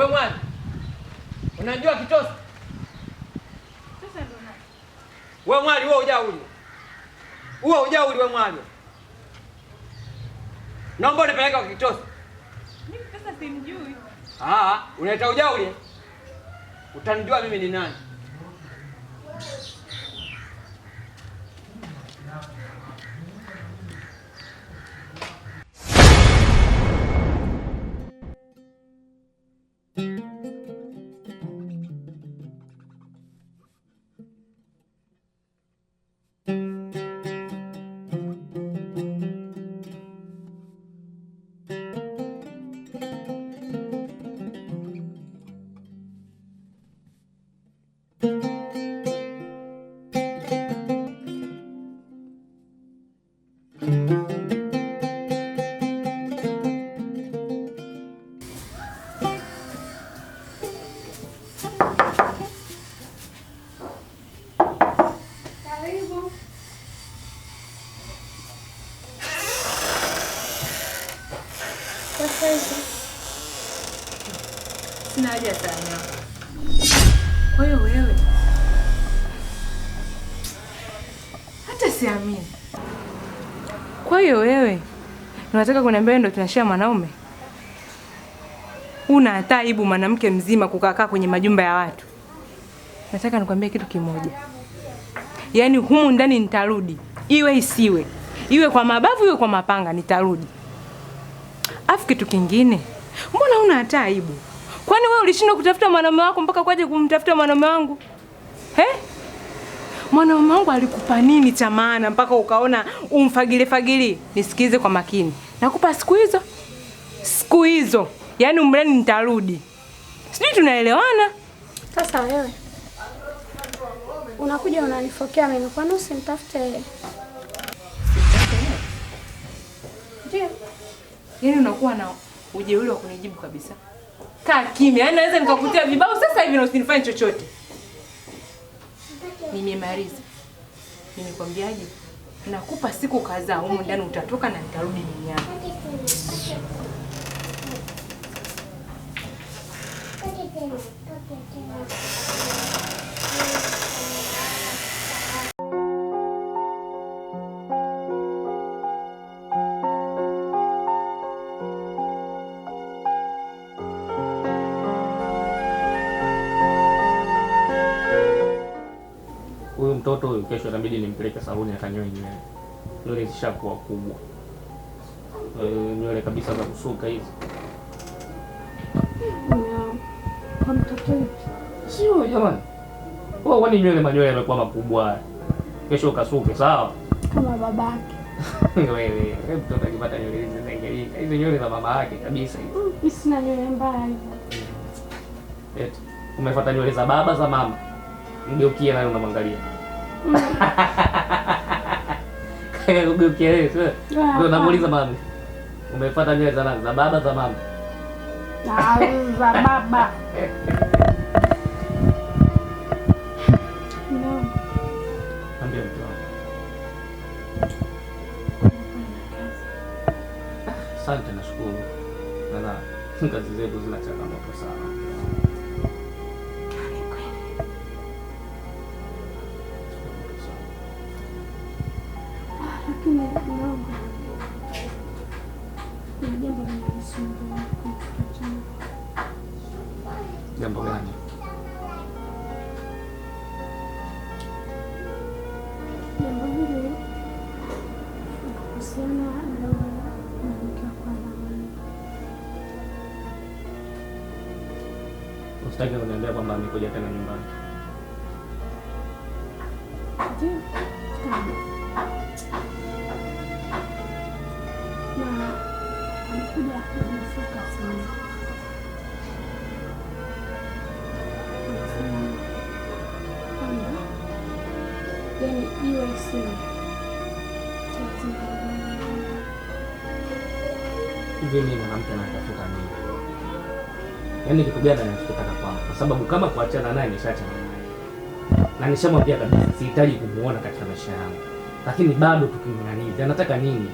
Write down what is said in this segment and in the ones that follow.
Wewe mwana, unajua kitosi? Sasa ndo nani? Wewe mwali, wewe ujauli. Wewe ujauli wewe mwali. Naomba unipeleke kwa kitosi. Mimi sasa simjui. Unaita ujauli? Utanijua mimi ni nani? Sina haja sana. Kwa hiyo wewe hata siamini. Kwa hiyo wewe unataka kuniambia ndio tunashia mwanaume? Una hata aibu mwanamke mzima kukaa kwenye majumba ya watu. Nataka nikwambie kitu kimoja. Yaani humu ndani nitarudi. Iwe isiwe. Iwe kwa mabavu iwe kwa mapanga nitarudi. Afu kitu kingine. Mbona una hata aibu? Kwani wewe ulishindwa kutafuta mwanaume wako mpaka kwaje kumtafuta mwanaume wangu? Mwanaume wangu alikupa nini cha maana mpaka ukaona umfagile? Nisikize kwa makini. Nakupa siku hizo. Siku hizo. Yaani umreni nitarudi. Sijui tunaelewana? Sasa wewe unakuja unanifokea mimi. Kwani usimtafute yeye? Ndio. Yaani unakuwa na ujeuri wa kunijibu kabisa. Kaa kimya. Yaani naweza nikakutia vibao sasa hivi na usinifanye chochote. Nimemaliza. Nimekwambiaje? Nakupa siku kadhaa huko ndani utatoka na nitarudi duniani. Huyu mtoto huyu kesho inabidi nimpeleke saluni akanyoe nywele. Nywele zishakuwa kubwa. Nywele kabisa za kusuka hizi. Kwa mtoto yupi? Sio jamani. Wewe wani manywele yamekuwa makubwa. Kesho ukasuke, sawa? Kama babake. Wewe mtoto akipata nywele hizi zingelika. Hizo nywele za mama yake kabisa hizi. Mimi sina nywele mbaya hivyo. Eti umefuata nywele za baba za mama. Mgeukie nayo unamwangalia. Ugeukie wewe. Ndio namuuliza mama. Umefuata nywele za nani? Za baba za mama? Za baba. No. Ambia mtu wangu. Asante, nashukuru. Na kazi zetu zina changamoto sana. Lakini mdogo. Ni jambo linalosumbua kichwa changu. Jambo gani? Jambo hili kuhusiana na mwanamke wa kwanza. Usitaki kuniambia kwamba amekuja tena nyumbani? Ndio. Na alikuja kufika sana. Yaani iwe sina. Hivi mimi mwanamke anatafuta nini? Yaani kitu gani anachotaka kwangu? Kwa sababu kama kuachana naye nishaachana naye. Na nishamwambia kabisa sihitaji kumuona katika maisha yangu. Lakini bado tuking'ang'ania. Anataka nini?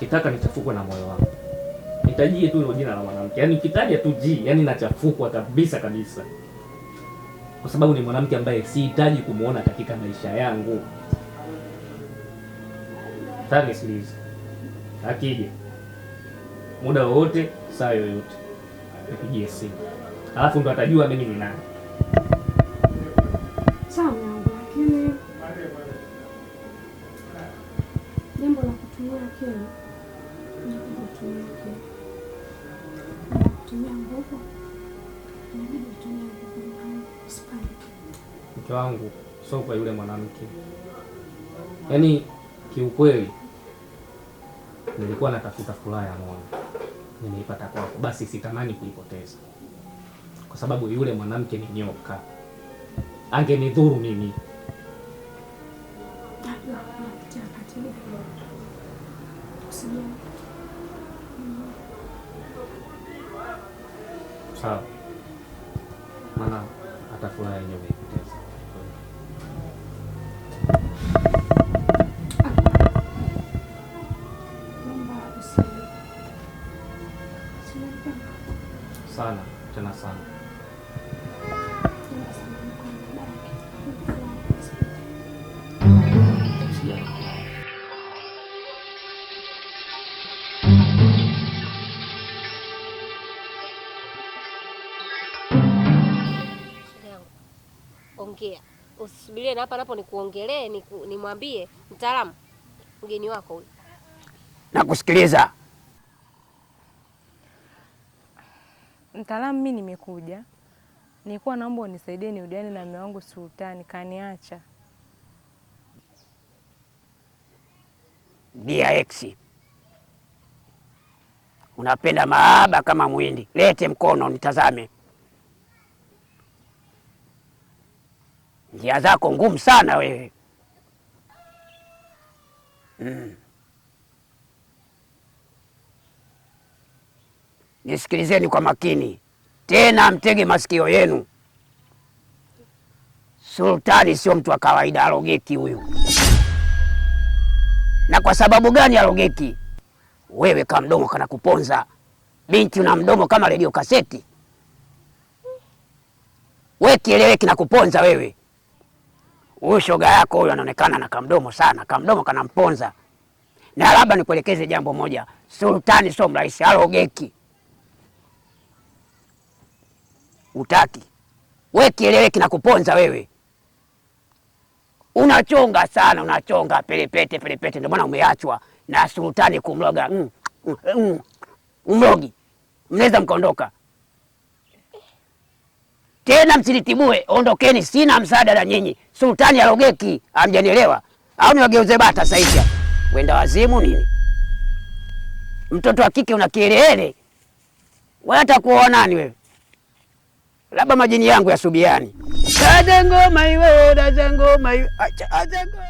ukitaka nichafukwe na moyo wangu, nitajie tu hilo jina la mwanamke. Yaani ukitaja tu G, yaani nachafukwa kabisa kabisa, kwa sababu ni mwanamke ambaye sihitaji kumuona katika maisha yangu. Sasa nisikilize, akija muda wowote, saa yoyote, nipigie simu, alafu ndo atajua mimi ni nani. Sawa, lakini jambo la kutumia akili ni kutumia akili. Kutumia nguvu inabidi kutumia nguvu. Mke wangu sio kwa yule mwanamke. Yaani kiukweli nilikuwa natafuta furaha ya moyo, nimeipata kwako, basi sitamani kuipoteza, kwa sababu yule mwanamke ni nyoka, angenidhuru mimi. Sawa, maana hata furaha yenyewe umeipoteza. Sana tena sana. Ongea, usisubirie na hapa napo nikuongelee, nimwambie mtaalamu mgeni wako huyu. Nakusikiliza. Mtaalamu, mimi nimekuja, nilikuwa naomba unisaidie niudiane na mume wangu Sultani, kaniacha. DX, unapenda mahaba kama mwindi. Lete mkono nitazame. Njia zako ngumu sana wewe. Nisikilizeni kwa makini, tena mtege masikio yenu. Sultani sio mtu wa kawaida, arogeki huyu. Na kwa sababu gani arogeki? Wewe kama mdomo kana kuponza. Binti una mdomo kama redio kaseti. Wewe kieleweki na kuponza wewe. Huyu shoga yako huyu anaonekana na kamdomo sana, kamdomo kana mponza. Na labda nikuelekeze jambo moja, Sultani sio mrahisi, arogeki. Utaki. Wewe kieleweki na kuponza wewe. Unachonga sana, unachonga pelepete, ndio maana umeachwa na Sultani kumloga. Umlogi. Mnaweza mkaondoka. Tena msinitibue, ondokeni, sina msaada na nyinyi. Sultani arogeki, hamjanielewa? Au niwageuze bata sasa? Wenda wazimu nini? Mtoto wa kike una kielele. Wewe atakuoa nani wewe? Labda majini yangu ya Subiani. Daza ngoma iwe, daza ngoma iwe. Acha ngoma.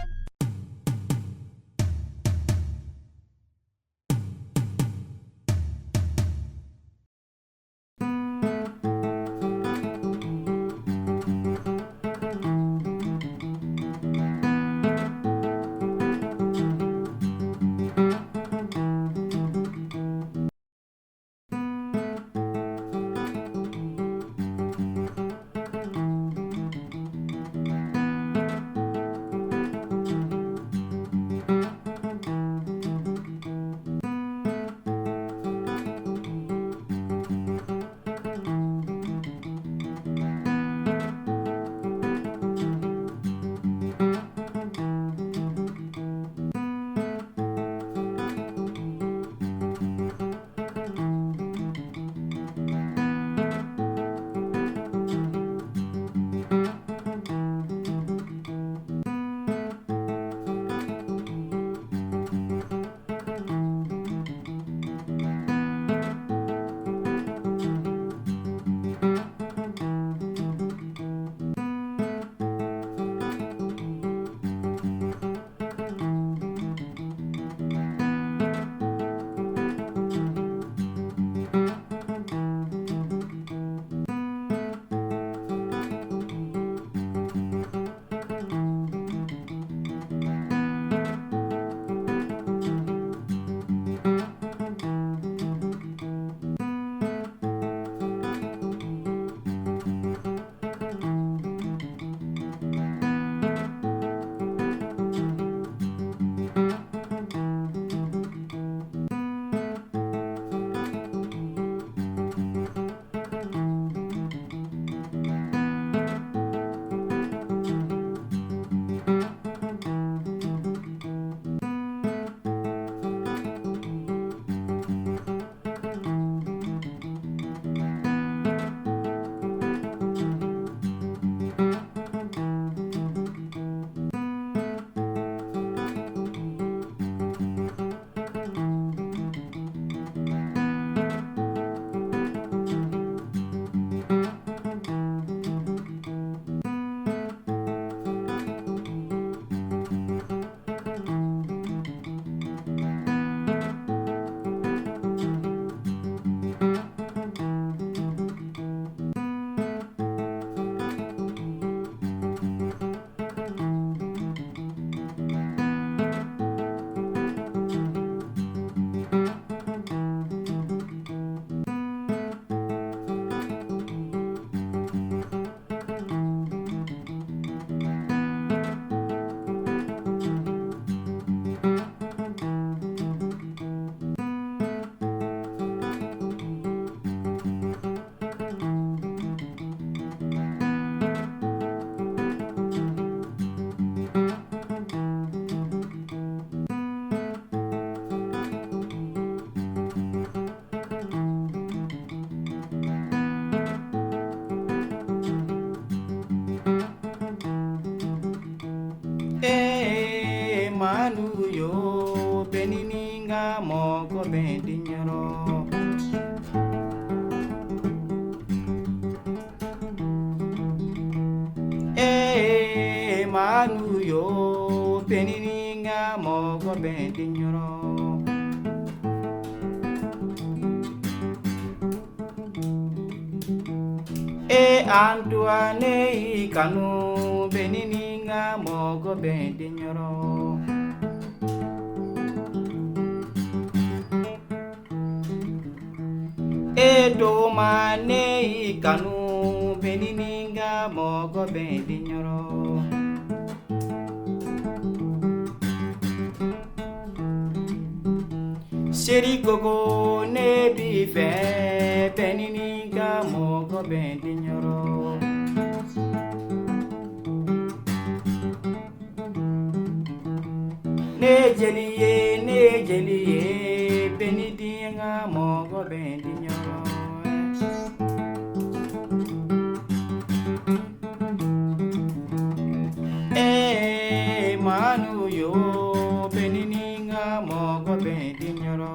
yo benininga mogo bendinyoro. Manu yo benininga mogo bendinyoro. Antoine kanu benininga mogo bendinyoro. Domane kanu benininga mogo bendinyoro. Seri gogo ne bife benininga mogo bendinyoro. Ne jeliye benidinga mogo bendinyoro. Manu yo benininga mogo bendinyoro.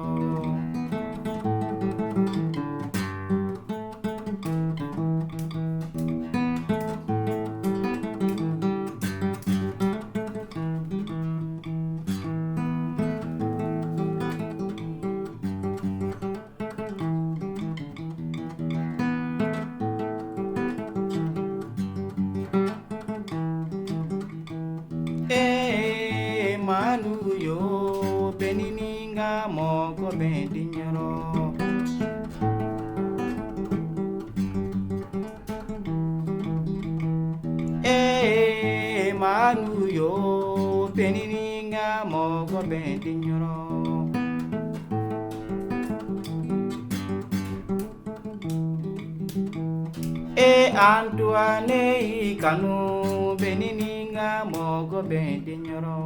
Manu yo benininga mogo bendinyoro. Manu yo benininga mogo bendinyoro. Antoine kanu benininga mogo bendinyoro.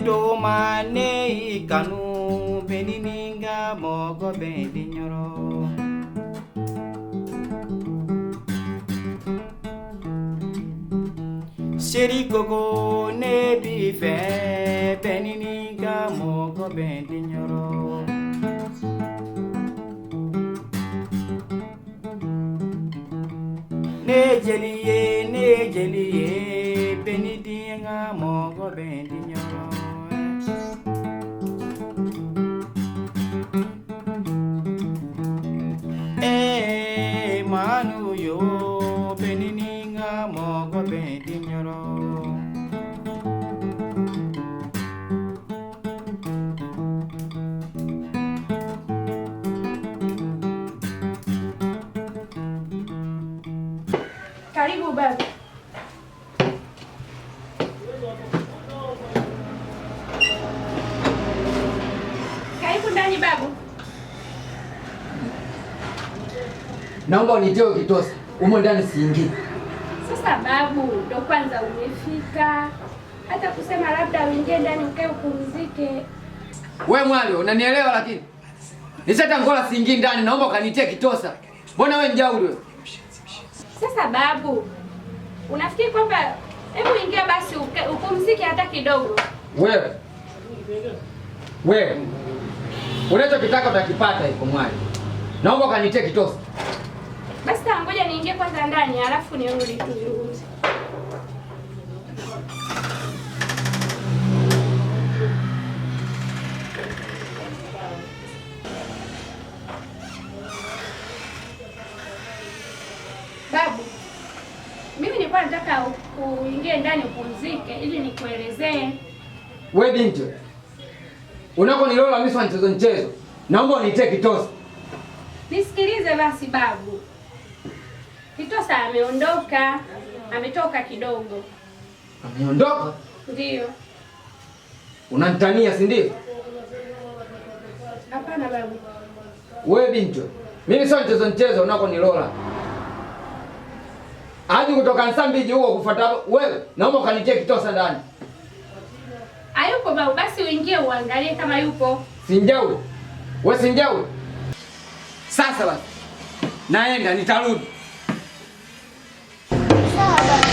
Domane kanu benininga mogo bendinyoro. Seri gogo ne bife benininga mogo bendinyoro. Ne jeliye benidinga mogo bendinyoro. Manu yo benininga mogo bendinyoro. Karibu baba. Karibu ndani babu. Naomba unitoe kitosi. Humo ndani siingii. Sasa babu, ndo kwanza umefika. Hata kusema labda uingie ndani ukae upumzike. We mwali, unanielewa lakini? Nishatangola siingii ndani, naomba ukanitie kitosa. Mbona wewe mjauli wewe? Sasa babu, unafikiri kwamba hebu ingia basi upumzike hata kidogo? Wewe. Unachokitaka utakipata iko mwali. Naomba ukanitie kitosa. Basi ngoja niingie kwanza ndani alafu nirudi tuzungumze. Babu, mimi nilikuwa nataka uingie ndani upumzike ili nikuelezee. Wewe binti. Unako nilola mimi mchezo. Naomba unitie kitosa. Nisikilize basi babu. Kitosa ameondoka. Ametoka kidogo. Ameondoka? Ndio. Unanitania si ndio? Hapana babu. Wewe binti. Mimi sio mchezo unako nilola. Hadi kutoka Nsambiji huko kufuata wewe. Naomba ukanitie kitosa ndani. Hayupo babu, basi uingie uangalie kama yupo. Sinjawe. Wewe sinjawe. Sasa basi. Naenda nitarudi. Sawa baba.